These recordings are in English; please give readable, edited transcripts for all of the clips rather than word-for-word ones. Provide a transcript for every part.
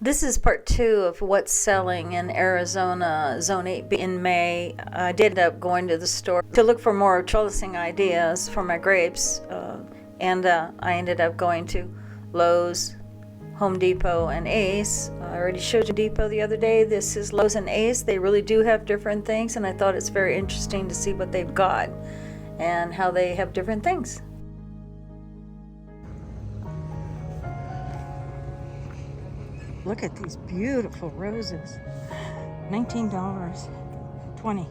This is part 2 of what's selling in Arizona, Zone 8 in May. I did end up going to the store to look for more trellising ideas for my grapes, and I ended up going to Lowe's, Home Depot, and Ace. I already showed you Depot the other day. This is Lowe's and Ace. They really do have different things, and I thought it's very interesting to see what they've got and how they have different things. Look at these beautiful roses. $19. 20.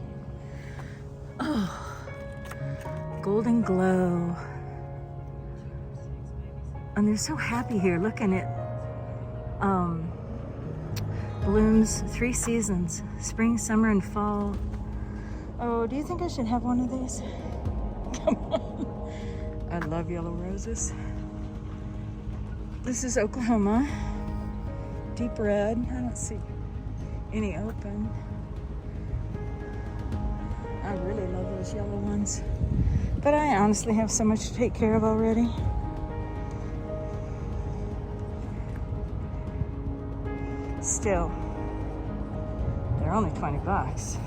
Oh, golden glow. And they're so happy here. Looking at blooms 3 seasons, spring, summer, and fall. Oh, do you think I should have one of these? Come on. I love yellow roses. This is Oklahoma. Deep red. I don't see any open. I really love those yellow ones. But I honestly have so much to take care of already. Still, they're only $20.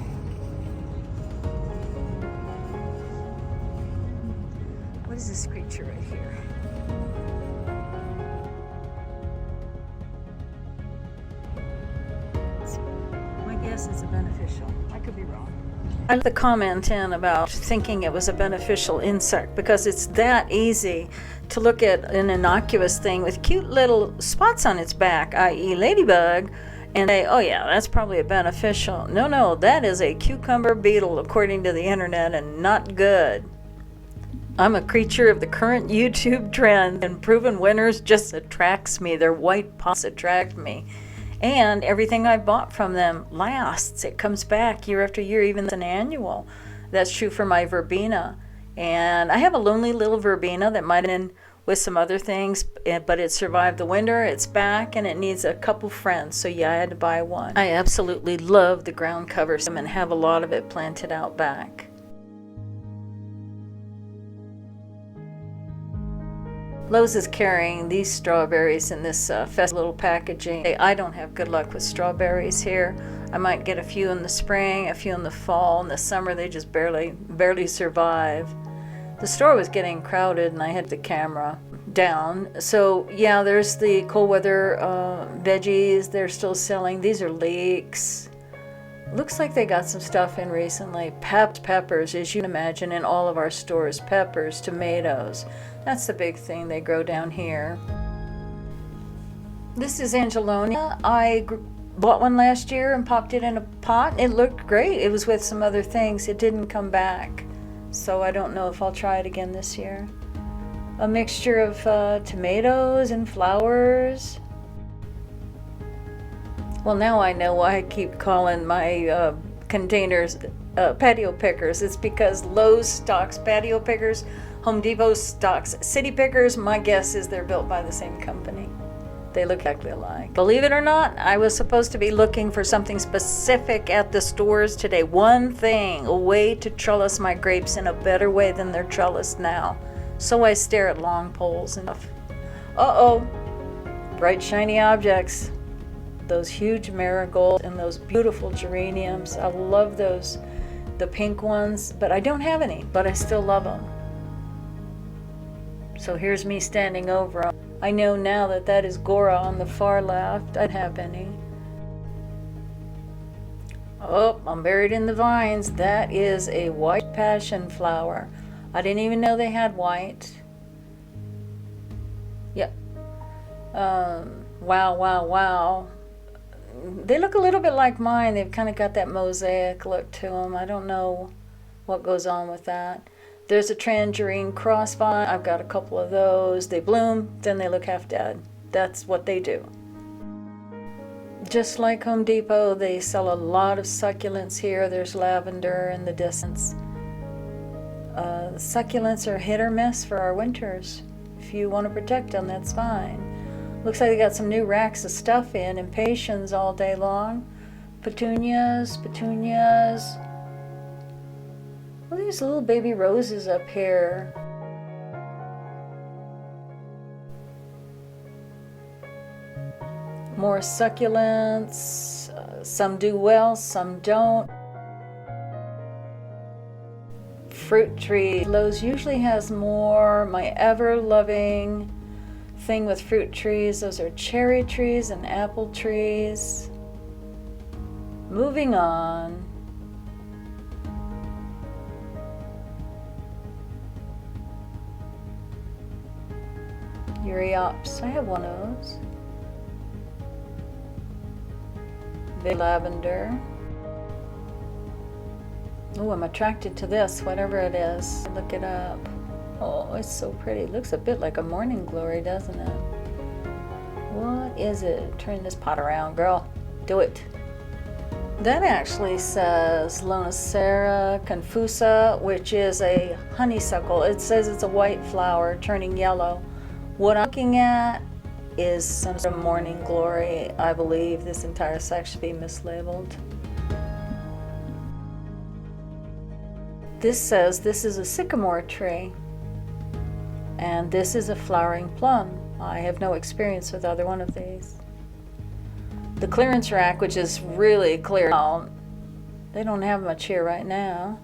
What is this creature right here? Yes, it's a beneficial. I could be wrong. I left the comment in about thinking it was a beneficial insect because it's that easy to look at an innocuous thing with cute little spots on its back, i.e. ladybug, and say, oh yeah, that's probably a beneficial. No, that is a cucumber beetle according to the internet, and not good. I'm a creature of the current YouTube trend, and proven winners just attracts me. Their white pots attract me. And everything I bought from them lasts. It comes back year after year, even an annual. That's true for my verbena. And I have a lonely little verbena that might have been with some other things, but it survived the winter. It's back, and it needs a couple friends. So yeah, I had to buy one. I absolutely love the ground cover and have a lot of it planted out back. Lowe's is carrying these strawberries in this festive little packaging. I don't have good luck with strawberries here. I might get a few in the spring, a few in the fall. In the summer, they just barely survive. The store was getting crowded, and I had the camera down. So yeah, there's the cold weather veggies. They're still selling. These are leeks. Looks like they got some stuff in recently. Peppers, as you can imagine, in all of our stores. Peppers, tomatoes. That's the big thing they grow down here. This is Angelonia. I bought one last year and popped it in a pot. It looked great. It was with some other things. It didn't come back. So I don't know if I'll try it again this year. A mixture of tomatoes and flowers. Well, now I know why I keep calling my containers patio pickers. It's because Lowe's stocks patio pickers, Home Depot stocks city pickers. My guess is they're built by the same company. They look exactly alike. Believe it or not, I was supposed to be looking for something specific at the stores today. One thing, a way to trellis my grapes in a better way than they're trellised now. So I stare at long poles and stuff. Uh-oh, bright shiny objects. Those huge marigolds and those beautiful geraniums. I love those, the pink ones, but I don't have any, but I still love them. So here's me standing over them. I know now that that is Gora on the far left. I don't have any. Oh, I'm buried in the vines. That is a white passion flower. I didn't even know they had white. Yep. Wow. They look a little bit like mine. They've kind of got that mosaic look to them. I don't know what goes on with that. There's a tangerine crossvine. I've got a couple of those. They bloom, then they look half dead. That's what they do. Just like Home Depot, they sell a lot of succulents here. There's lavender in the distance. Succulents are hit or miss for our winters. If you want to protect them, that's fine. Looks like they got some new racks of stuff in, impatiens all day long. Petunias. Well, these little baby roses up here. more succulents. Some do well, some don't. Fruit tree. Lowe's usually has more. My ever-loving thing with fruit trees, those are cherry trees and apple trees. Moving on. Euryops. I have one of those. Big lavender. Oh, I'm attracted to this, whatever it is. Look it up. Oh, it's so pretty. It looks a bit like a morning glory, doesn't it? What is it? Turn this pot around, girl. Do it. That actually says Lonicera confusa, which is a honeysuckle. It says it's a white flower turning yellow. What I'm looking at is some sort of morning glory. I believe this entire section should be mislabeled. This says this is a sycamore tree, and this is a flowering plum. I have no experience with either one of these. The clearance rack, which is really clear out, they don't have much here right now.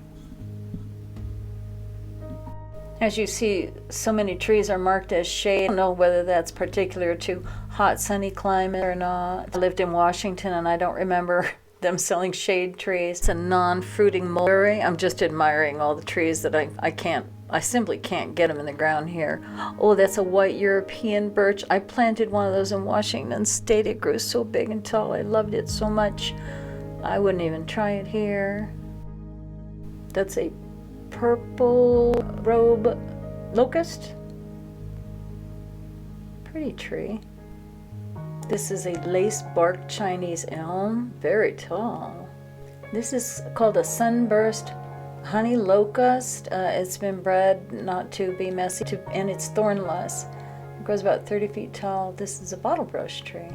As you see, so many trees are marked as shade. I don't know whether that's particular to hot, sunny climate or not. I lived in Washington and I don't remember them selling shade trees. It's a non-fruiting mulberry. I'm just admiring all the trees that I simply can't get them in the ground here. Oh, that's a white European birch. I planted one of those in Washington State. It grew so big and tall. I loved it so much. I wouldn't even try it here. That's a purple robe locust. Pretty tree. This is a lace-barked Chinese elm, very tall. This is called a sunburst honey locust. It's been bred not to be messy, and it's thornless. It grows about 30 feet tall. This is a bottlebrush tree.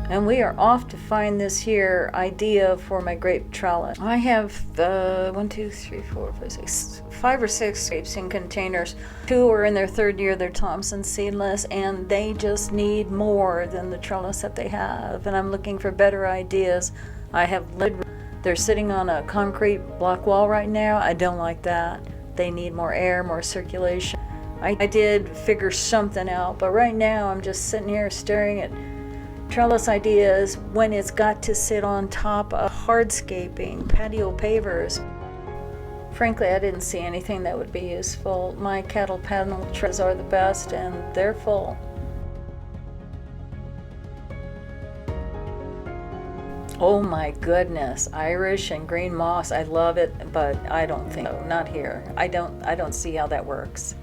And we are off to find this here idea for my grape trellis. I have 5 or 6 grapes in containers. 2 are in their 3rd year, they're Thompson seedless, and they just need more than the trellis that they have. And I'm looking for better ideas. I have lid. They're sitting on a concrete block wall right now. I don't like that. They need more air, more circulation. I did figure something out, but right now I'm just sitting here staring at trellis ideas when it's got to sit on top of hardscaping, patio pavers. Frankly, I didn't see anything that would be useful. My cattle panel trellis are the best, and they're full. Oh my goodness, Irish and green moss, I love it, but I don't think so, not here. I don't see how that works.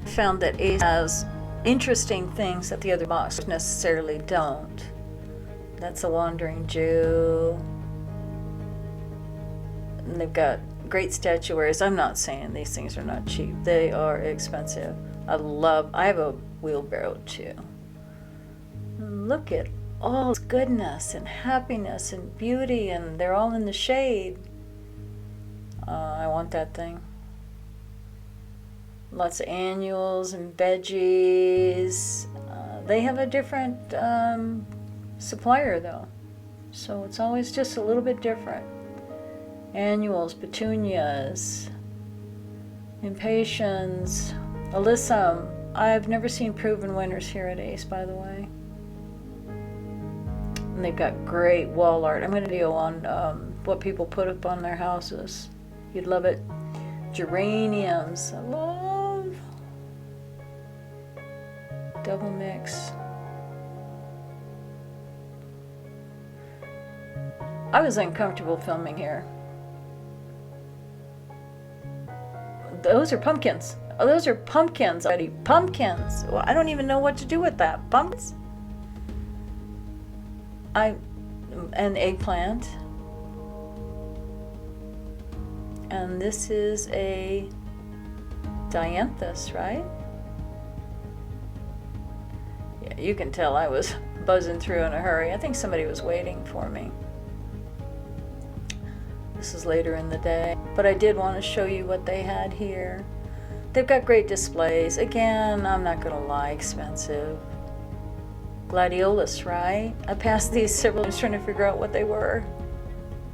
I found that Ace has interesting things that the other boxes necessarily don't. That's a Wandering Jew. And they've got great statuaries. I'm not saying these things are not cheap. They are expensive. I have a wheelbarrow too. Look at all this goodness and happiness and beauty, and they're all in the shade. I want that thing. Lots of annuals and veggies. They have a different supplier though, so it's always just a little bit different. Annuals, petunias, impatiens, alyssum. I've never seen proven winners here at Ace, by the way. And they've got great wall art. I'm going to do a video on what people put up on their houses. You'd love it. Geraniums. I love double mix. I was uncomfortable filming here. Those are pumpkins. Oh, those are pumpkins already. Pumpkins. Well, I don't even know what to do with that. Pumpkins. An eggplant. And this is a dianthus, right? Yeah, you can tell I was buzzing through in a hurry. I think somebody was waiting for me. This is later in the day, but I did want to show you what they had here. They've got great displays. Again, I'm not gonna lie, expensive. Gladiolus, right? I passed these several times trying to figure out what they were.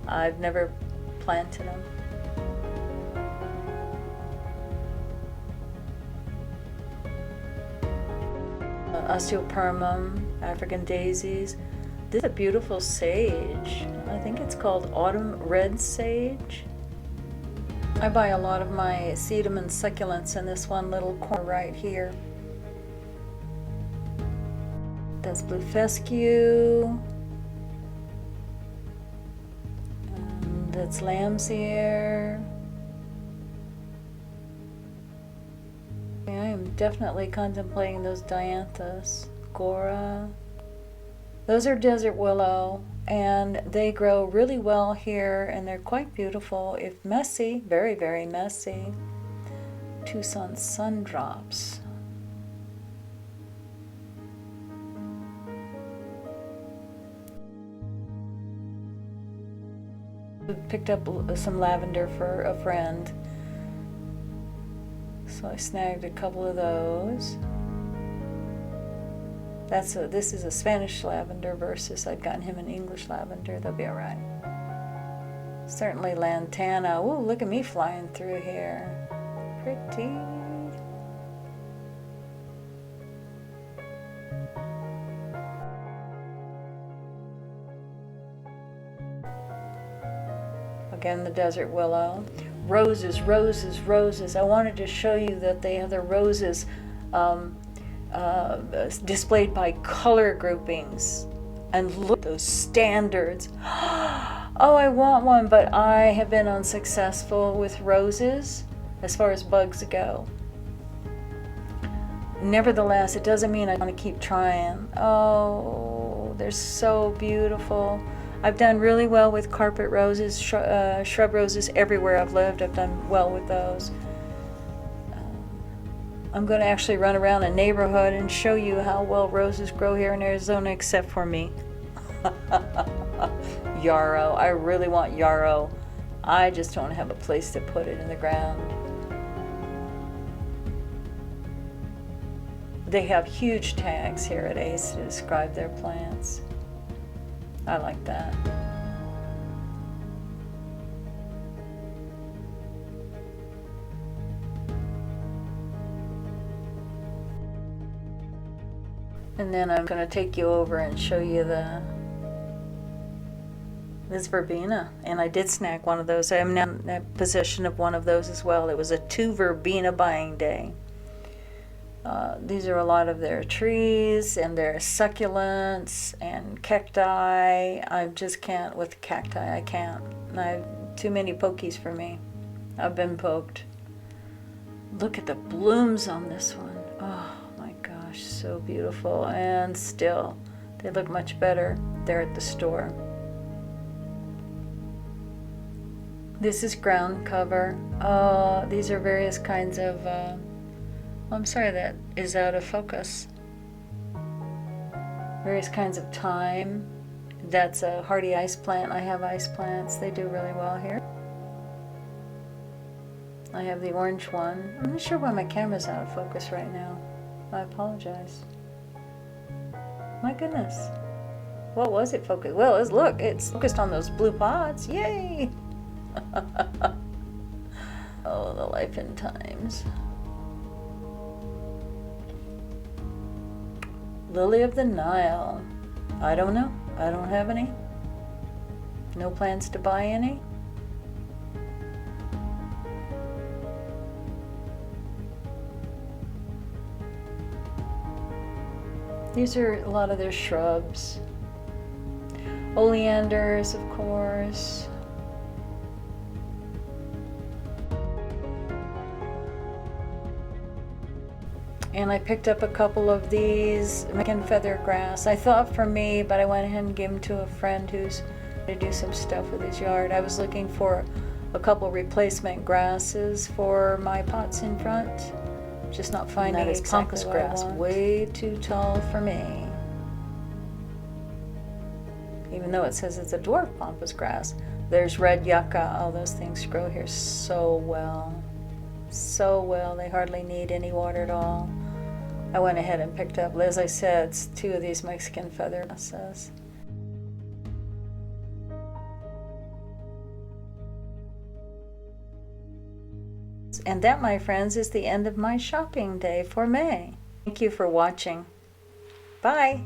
I've never planted them. Osteopermum, African daisies. This is a beautiful sage. I think it's called autumn red sage. I buy a lot of my sedum and succulents in this one little corner right here. That's blue fescue. And that's lamb's ear. I am definitely contemplating those dianthus, gora. Those are desert willow, and they grow really well here, and they're quite beautiful, if messy, very, very messy. Tucson sundrops. Picked up some lavender for a friend, so I snagged a couple of those. This is a Spanish lavender versus I'd gotten him an English lavender. They'll be all right. Certainly lantana. Ooh, look at me flying through here. Pretty. Again, the desert willow. Roses, roses, roses. I wanted to show you that they have their roses displayed by color groupings. And look at those standards. Oh, I want one, but I have been unsuccessful with roses as far as bugs go. Nevertheless, it doesn't mean I want to keep trying. Oh, they're so beautiful. I've done really well with carpet roses, shrub roses everywhere I've lived. I've done well with those. I'm going to actually run around a neighborhood and show you how well roses grow here in Arizona, except for me. Yarrow. I really want yarrow. I just don't have a place to put it in the ground. They have huge tags here at ACE to describe their plants. I like that. And then I'm going to take you over and show you this verbena. And I did snag one of those. I am now in possession of one of those as well. It was a 2 verbena buying day. These are a lot of their trees and their succulents and cacti. I just can't with cacti. I can't. Too many pokies for me. I've been poked. Look at the blooms on this one. Oh my gosh, so beautiful. And still, they look much better there at the store. This is ground cover. These are various kinds of I'm sorry, that is out of focus. Various kinds of thyme. That's a hardy ice plant. I have ice plants. They do really well here. I have the orange one. I'm not sure why my camera's out of focus right now. I apologize. My goodness. What was it focused? Well, look, it's focused on those blue pods. Yay! Oh, the life in times. Lily of the Nile. I don't know. I don't have any. No plans to buy any. These are a lot of their shrubs. Oleanders, of course. And I picked up a couple of these American feather grass. I thought for me, but I went ahead and gave them to a friend who's going to do some stuff with his yard. I was looking for a couple replacement grasses for my pots in front. Just not finding that is exactly pampas what grass. I want. Way too tall for me. Even though it says it's a dwarf pampas grass. There's red yucca. All those things grow here so well. so well. They hardly need any water at all. I went ahead and picked up, as I said, 2 of these Mexican feather mosses. And that, my friends, is the end of my shopping day for May. Thank you for watching. Bye.